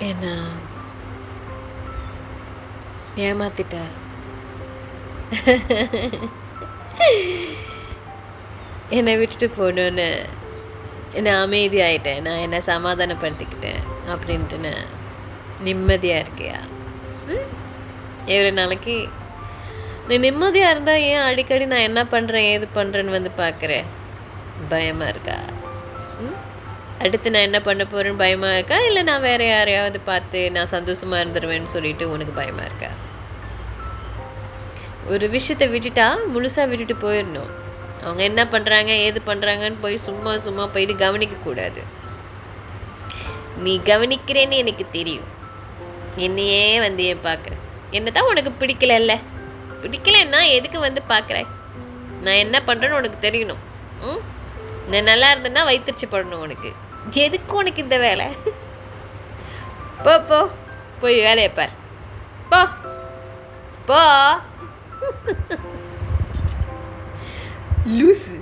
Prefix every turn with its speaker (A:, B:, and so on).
A: என்ன ஏமாத்திட்ட. என்னை விட்டுட்டு போகணுன்னு நான் அமைதியாயிட்டேன், நான் என்னை சமாதானப்படுத்திக்கிட்டேன் அப்படின்ட்டு நான் நிம்மதியாக இருக்கியா? எவ்வளோ நாளைக்கு நீ நிம்மதியாக இருந்தால் ஏன் அடிக்கடி நான் என்ன பண்ணுறேன் ஏது பண்ணுறேன்னு வந்து பார்க்குறேன்? பயமாக இருக்கா? அடுத்து நான் என்ன பண்ண போகிறேன்னு பயமாக இருக்கா, இல்லை நான் வேறு யாரையாவது பார்த்து நான் சந்தோஷமாக இருந்துருவேன்னு சொல்லிட்டு உனக்கு பயமாக இருக்கா? ஒரு விஷயத்தை விட்டுட்டா முழுசாக விட்டுட்டு போயிடணும். அவங்க என்ன பண்ணுறாங்க ஏது பண்ணுறாங்கன்னு போய் சும்மா சும்மா போயிட்டு கவனிக்கக்கூடாது. நீ கவனிக்கிறேன்னு எனக்கு தெரியும். என்னையே வந்து ஏன் பார்க்குற? என்ன தான் உனக்கு பிடிக்கலல்ல? பிடிக்கலன்னா எதுக்கு வந்து பார்க்குற? நான் என்ன பண்ணுறேன்னு உனக்கு தெரியணும். நான் நல்லா இருந்தேன்னா வயிற்றுச்சு படணும் உனக்கு. எதுக்கு உனக்கு இந்த வேலை? போ போ போய் வேலையை பார். போ போ லூசு.